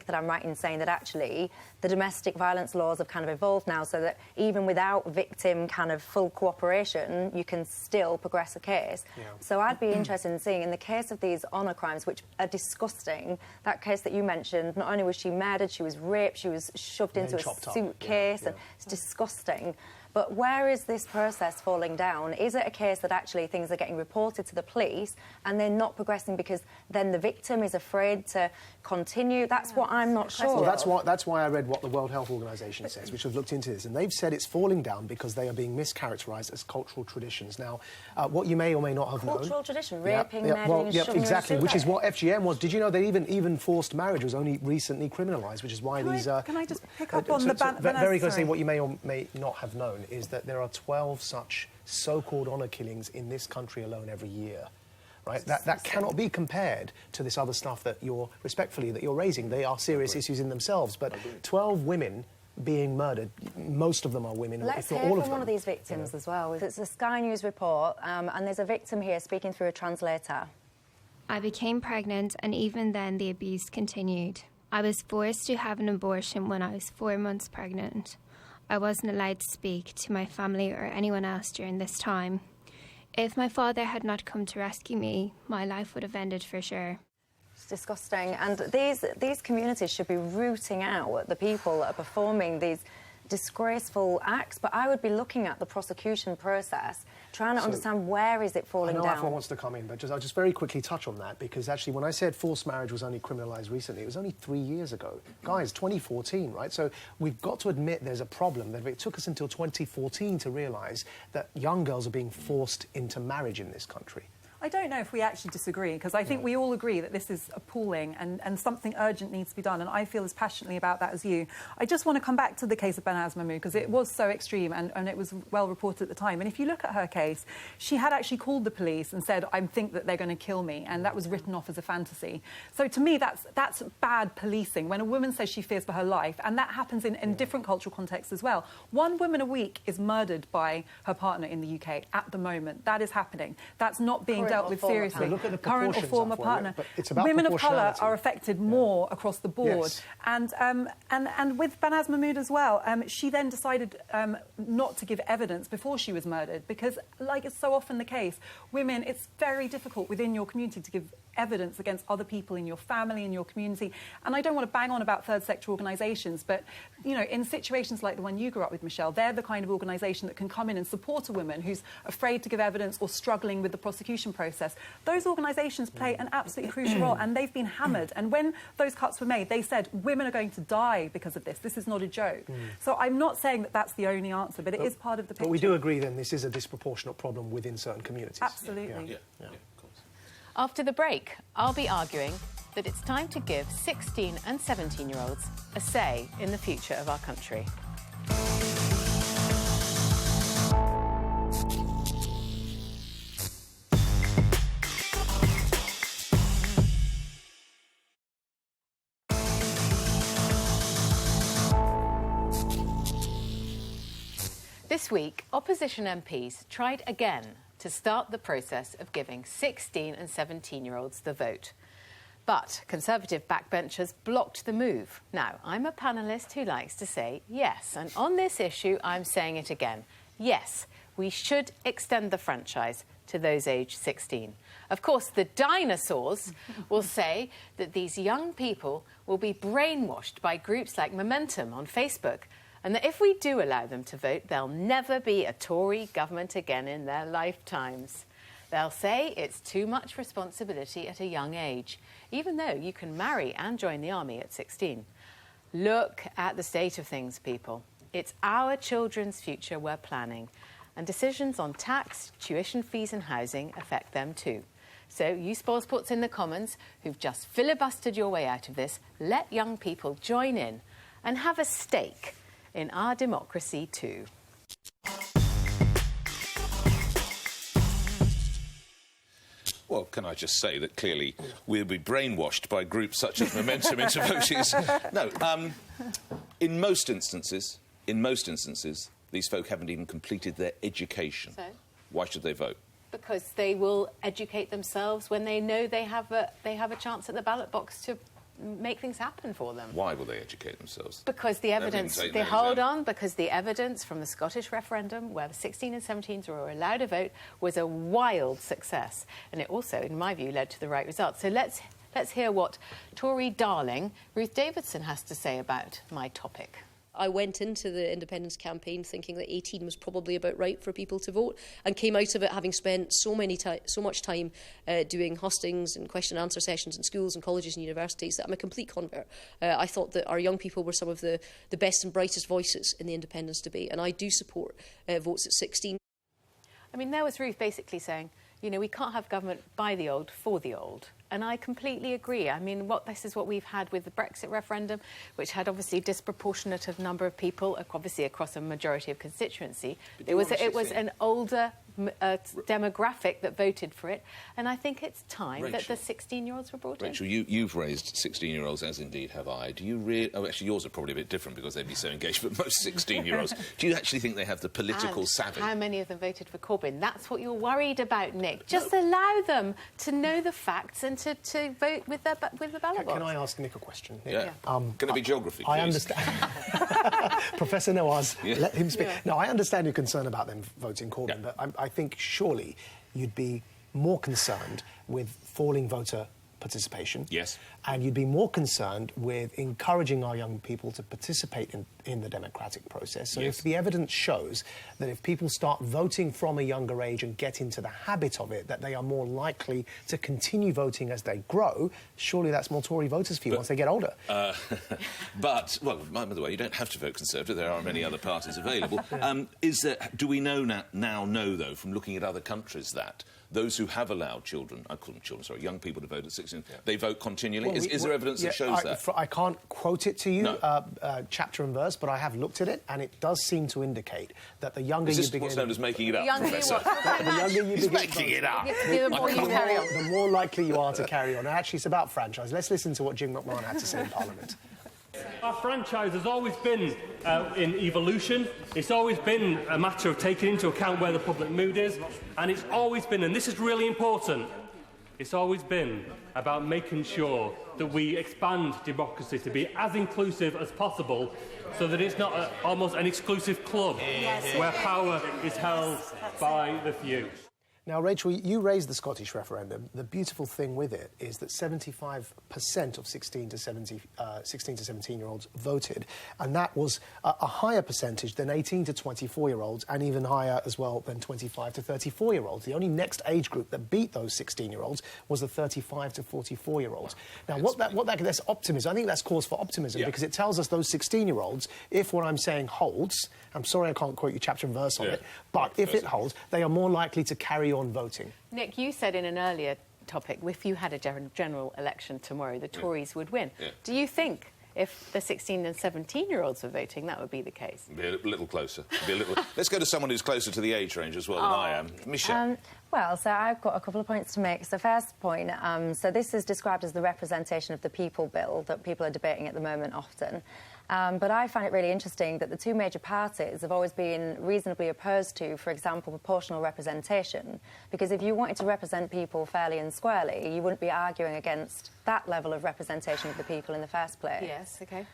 that I'm right in saying that actually the domestic violence laws have kind of evolved now so that even without victim kind of full cooperation, you can still progress a case. Yeah. So I'd be interested in seeing, in the case of these honour crimes, which are disgusting, that case that you mentioned, not only was she murdered, she was raped, she was shoved into a suitcase, and it's disgusting. But where is this process falling down? Is it a case that actually things are getting reported to the police and they're not progressing because then the victim is afraid to continue? That's what I'm not sure. Well, that's why I read what the World Health Organisation says, which have looked into this, and they've said it's falling down because they are being mischaracterised as cultural traditions. Now, what you may or may not have known... Cultural tradition? Raping, murdering, shoving exactly, which is what FGM was. Did you know that even forced marriage was only recently criminalised, which is why these... Can I just pick up on the... Very quickly say what you may or may not have known is that there are 12 such so-called honour killings in this country alone every year. Right? That cannot be compared to this other stuff that you're raising. They are serious issues in themselves, but 12 women being murdered, most of them are women, Let's if not hear all of from them. one of these victims as well. It's a Sky News report, and there's a victim here speaking through a translator. I became pregnant, and even then the abuse continued. I was forced to have an abortion when I was 4 months pregnant. I wasn't allowed to speak to my family or anyone else during this time. If my father had not come to rescue me, my life would have ended for sure. It's disgusting. And these communities should be rooting out the people that are performing these disgraceful acts. But I would be looking at the prosecution process, trying to understand where is it falling down. I know Afua wants to come in, but I'll just very quickly touch on that, because actually when I said forced marriage was only criminalised recently, it was only 3 years ago. Guys, 2014, right? So we've got to admit there's a problem. That it took us until 2014 to realise that young girls are being forced into marriage in this country. I don't know if we actually disagree, because I think we all agree that this is appalling and something urgent needs to be done, and I feel as passionately about that as you. I just want to come back to the case of Banaz Mahmood, because it was so extreme and it was well reported at the time. And if you look at her case, she had actually called the police and said, I think that they're going to kill me, and that was written off as a fantasy. So to me, that's bad policing, when a woman says she fears for her life, and that happens in different cultural contexts as well. 1 woman a week is murdered by her partner in the UK at the moment. That is happening. That's not being dealt with seriously. Look at the current or former Afua, partner. but it's about women of colour proportionality. are affected more across the board. Yes. And with Banaz Mahmood as well, she then decided not to give evidence before she was murdered, because, like is so often the case, women, it's very difficult within your community to give evidence against other people in your family, in your community. And I don't want to bang on about third sector organisations, but, you know, in situations like the one you grew up with, Michelle, they're the kind of organisation that can come in and support a woman who's afraid to give evidence or struggling with the prosecution process. Those organisations play an absolutely crucial role, and they've been hammered. And when those cuts were made, they said women are going to die because of this. This is not a joke. So I'm not saying that that's the only answer, but it is part of the picture. But we do agree, then, this is a disproportionate problem within certain communities. Absolutely. Yeah. After the break, I'll be arguing that it's time to give 16 and 17-year-olds a say in the future of our country. This week, opposition MPs tried again to start the process of giving 16 and 17-year-olds the vote. But Conservative backbenchers blocked the move. Now, I'm a panellist who likes to say yes, and on this issue, I'm saying it again. Yes, we should extend the franchise to those aged 16. Of course, the dinosaurs will say that these young people will be brainwashed by groups like Momentum on Facebook, and that if we do allow them to vote, there'll never be a Tory government again in their lifetimes. They'll say it's too much responsibility at a young age, even though you can marry and join the army at 16. Look at the state of things, people. It's our children's future we're planning, and decisions on tax, tuition fees and housing affect them too. So you spoilsports in the Commons who've just filibustered your way out of this, let young people join in and have a stake in our democracy too. Well, can I just say that clearly we'll be brainwashed by groups such as Momentum into voting? No, in most instances, these folk haven't even completed their education. So? Why should they vote? Because they will educate themselves when they know they have a chance at the ballot box to make things happen for them. Why will they educate themselves? Because the evidence, because the evidence from the Scottish referendum, where the 16 and 17s were allowed to vote, was a wild success. And it also, in my view, led to the right results. So let's hear what Tory darling Ruth Davidson has to say about my topic. I went into the independence campaign thinking that 18 was probably about right for people to vote, and came out of it having spent so much time doing hustings and question and answer sessions in schools and colleges and universities that I'm a complete convert. I thought that our young people were some of the best and brightest voices in the independence debate, and I do support votes at 16. I mean, there was Ruth basically saying, you know, we can't have government by the old for the old. And I completely agree. I mean, this is what we've had with the Brexit referendum, which had obviously a disproportionate number of people, obviously across a majority of constituency. It was an older demographic that voted for it, and I think it's time that the 16-year-olds were brought in. Rachel, you've raised 16-year-olds, as indeed have I. Do you really... Oh, actually, yours are probably a bit different because they'd be so engaged, but most 16-year-olds, do you actually think they have the political savvy? How many of them voted for Corbyn? That's what you're worried about, Nick. Just allow them to know the facts and to vote with the ballot box. Can I ask Nick a question? Yeah. Can it be geography, please? I understand. Professor Nawaz, let him speak. Yeah. No, I understand your concern about them voting Corbyn, but I think surely you'd be more concerned with falling voter participation. Yes. and you'd be more concerned with encouraging our young people to participate in the democratic process. So if the evidence shows that if people start voting from a younger age and get into the habit of it, that they are more likely to continue voting as they grow, surely that's more Tory voters for you once they get older. But, well, by the way, you don't have to vote Conservative. There are many other parties available. Do we now know, though, from looking at other countries, that those who have allowed children, I call them children, sorry, young people to vote at 16, they vote continually? Well, is there evidence that shows that? I can't quote it to you, chapter and verse, but I have looked at it, and it does seem to indicate that the younger you begin... what's known as making it up, Professor? The younger you begin... He's making it up. The more likely you are to carry on. And actually, it's about franchise. Let's listen to what Jim McMahon had to say in Parliament. Our franchise has always been in evolution. It's always been a matter of taking into account where the public mood is, and it's always been, and this is really important, it's always been about making sure that we expand democracy to be as inclusive as possible, so that it's not almost an exclusive club where power is held by the few. Now, Rachel, you raised the Scottish referendum. The beautiful thing with it is that 75% of 16 to 17-year-olds voted, and that was a higher percentage than 18 to 24-year-olds, and even higher as well than 25 to 34-year-olds. The only next age group that beat those 16-year-olds was the 35 to 44-year-olds. Now, that's optimism. I think that's cause for optimism, because it tells us those 16-year-olds, if what I'm saying holds, I'm sorry I can't quote you chapter and verse on it, but if it holds, they are more likely to carry on voting. Nick, you said in an earlier topic, if you had a general election tomorrow, the Tories would win. Do you think if the 16 and 17-year-olds were voting, that would be the case? Be a little closer. Let's go to someone who's closer to the age range as well than I am. Michelle. Well, so I've got a couple of points to make. So first point, so this is described as the representation of the people bill that people are debating at the moment often. But I find it really interesting that the two major parties have always been reasonably opposed to, for example, proportional representation. Because if you wanted to represent people fairly and squarely, you wouldn't be arguing against that level of representation of the people in the first place. Yes, OK.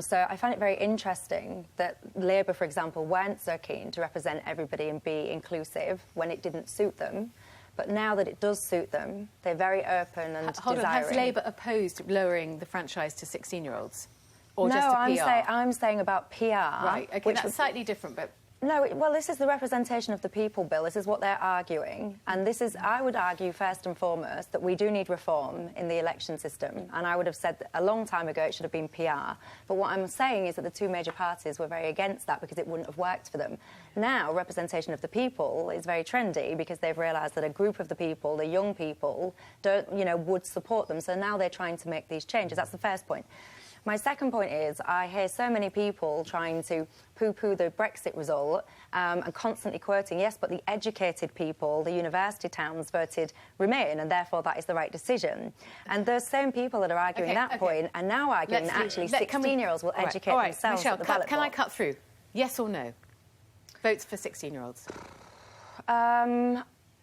So I find it very interesting that Labour, for example, weren't so keen to represent everybody and be inclusive when it didn't suit them. But now that it does suit them, they're very open and Hold on, has Labour opposed lowering the franchise to 16-year-olds? Or no, just to PR? I'm saying about PR. Right, OK, that's slightly different, but... No, well, this is the representation of the people bill. This is what they're arguing. And this is, I would argue, first and foremost, that we do need reform in the election system. And I would have said that a long time ago it should have been PR. But what I'm saying is that the two major parties were very against that because it wouldn't have worked for them. Now, representation of the people is very trendy because they've realised that a group of the people, the young people, would support them. So now they're trying to make these changes. That's the first point. My second point is I hear so many people trying to poo-poo the Brexit result and constantly quoting, yes, but the educated people, the university towns, voted Remain, and therefore that is the right decision. And those same people that are arguing point are now arguing that actually 16-year-olds will educate themselves Michelle, at the ballot can I box. cut through? Yes or no? Votes for 16-year-olds?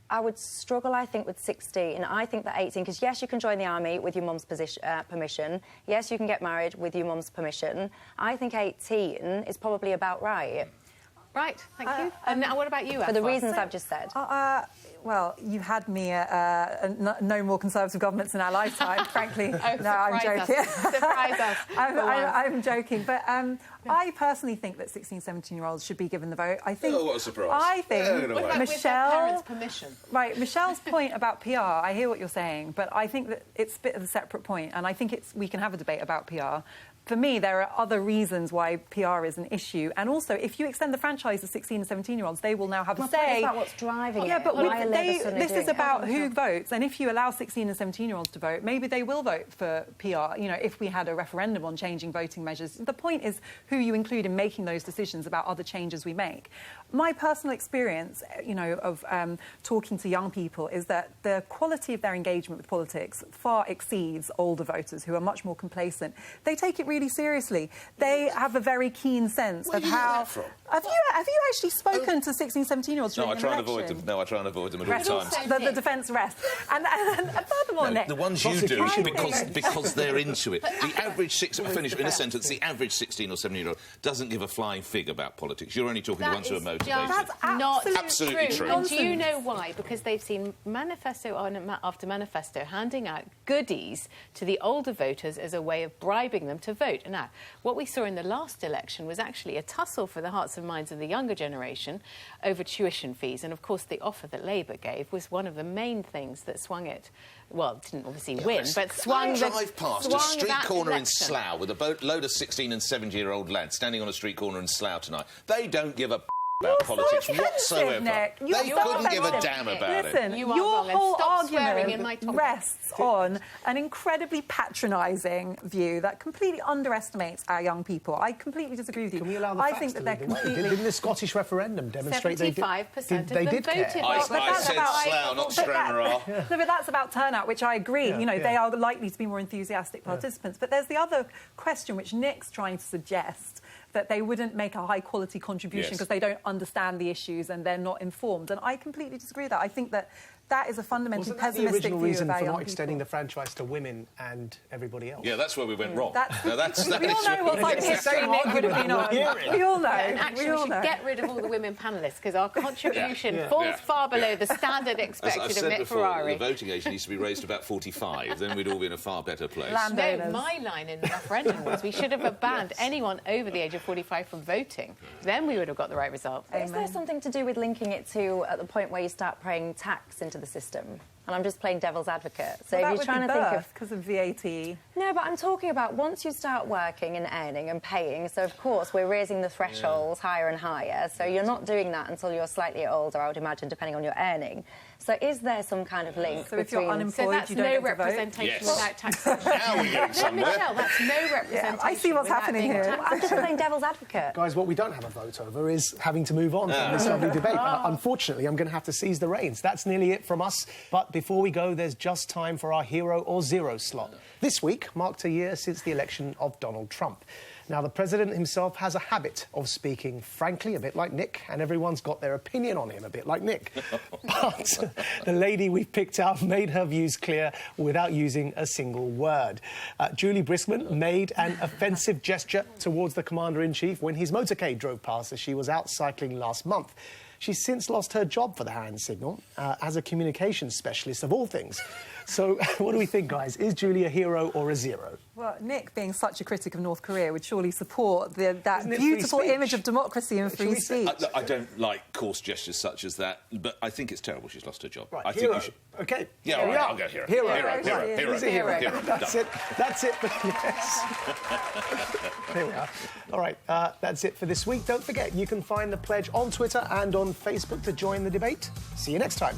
I would struggle, I think, with 16. I think that 18, because, yes, you can join the army with your mum's permission. Yes, you can get married with your mum's permission. I think 18 is probably about right. Right, thank you. And now what about you, For the Afua? reasons I've just said. Well, you've had me no more Conservative governments in our lifetime, frankly. No, I'm joking. Surprise us. I'm joking. But I personally think that 16, 17-year-olds should be given the vote. I think... Oh, what a surprise. I think What about with their parents' permission? Right, Michelle's point about PR, I hear what you're saying, but I think that it's a bit of a separate point, and I think we can have a debate about PR. For me, there are other reasons why PR is an issue. And also, if you extend the franchise to 16 and 17-year-olds, they will now have a say. It's about what's driving it. Yeah, but this is about it. who votes. And if you allow 16 and 17-year-olds to vote, maybe they will vote for PR, if we had a referendum on changing voting measures. The point is who you include in making those decisions about other changes we make. My personal experience, of talking to young people is that the quality of their engagement with politics far exceeds older voters who are much more complacent. They take it really seriously. They have a very keen sense of how... Have you actually spoken to 16, 17-year-olds during No, I try and avoid them. No, I try and avoid them at all times. The defence rests. And furthermore, Nick... The ones you do because they're into it. The average finish in a sentence, the average 16 or 17-year-old doesn't give a flying fig about politics. You're only talking to the ones who are motivated. That's absolutely true. And do you know why? Because they've seen manifesto after manifesto handing out goodies to the older voters as a way of bribing them to vote. Now, what we saw in the last election was actually a tussle for the hearts and minds of the younger generation over tuition fees. And, of course, the offer that Labour gave was one of the main things that swung it. Well, didn't obviously win, but swung the... drive past a street corner in Slough with a load of 16 and 17-year-old lads standing on a street corner in Slough tonight. They don't give a about politics whatsoever. Nick. They couldn't give a damn about it. You are your wrong, whole argument in my rests on an incredibly patronising view that completely underestimates our young people. I completely disagree with you. Can we allow the I facts think to that they're lead the way? completely... Didn't the Scottish referendum demonstrate they did? 75% of them they did voted. Care. I said Slough, not Stranraer. No, but that's about turnout, which I agree. They are likely to be more enthusiastic participants. But there's the other question, which Nick's trying to suggest, that they wouldn't make a high-quality contribution because they don't understand the issues and they're not informed. And I completely disagree with that. I think that that is a fundamentally pessimistic view of our young people. the original reason for not extending the franchise to women and everybody else? Yeah, that's where we went wrong. We all know what side of history Nick would have been on. We all know. And actually, we should get rid of all the women panellists because our contribution falls far below the standard expected of Nick Ferrari. The voting age needs to be raised to about 45, then we'd all be in a far better place. No, my line in the referendum was we should have banned anyone over the age of 45 from voting. Then we would have got the right result. Is there something to do with linking it to at the point where you start paying tax into the system? And I'm just playing devil's advocate. So if you're trying to think of because of VAT. No, but I'm talking about once you start working and earning and paying. So of course we're raising the thresholds higher and higher. So you're not doing that until you're slightly older, I would imagine, depending on your earning. So is there some kind of link so if you're unemployed, that's you don't no representation without taxation. Now we're getting somewhere. Michelle, that's no representation. I see what's happening here. I'm just playing devil's advocate. Guys, what we don't have a vote over is having to move on from this lovely debate. Unfortunately, I'm going to have to seize the reins. That's nearly it from us. But before we go, there's just time for our Hero or Zero slot. This week marked a year since the election of Donald Trump. Now, the president himself has a habit of speaking frankly, a bit like Nick, and everyone's got their opinion on him, a bit like Nick. But the lady we've picked out made her views clear without using a single word. Julie Briskman made an offensive gesture towards the Commander-in-Chief when his motorcade drove past as she was out cycling last month. She's since lost her job for the hand signal as a communications specialist, of all things. So what do we think, guys? Is Julie a hero or a zero? Well, Nick, being such a critic of North Korea, would surely support that beautiful image of democracy and free speech. I don't like coarse gestures such as that, but I think it's terrible she's lost her job. Right, I hero. think you should... OK. Yeah, all right, I'll go hero. Hero. That's it. That's it. Yes. There we are. All right, that's it for this week. Don't forget, you can find The Pledge on Twitter and on Facebook to join the debate. See you next time.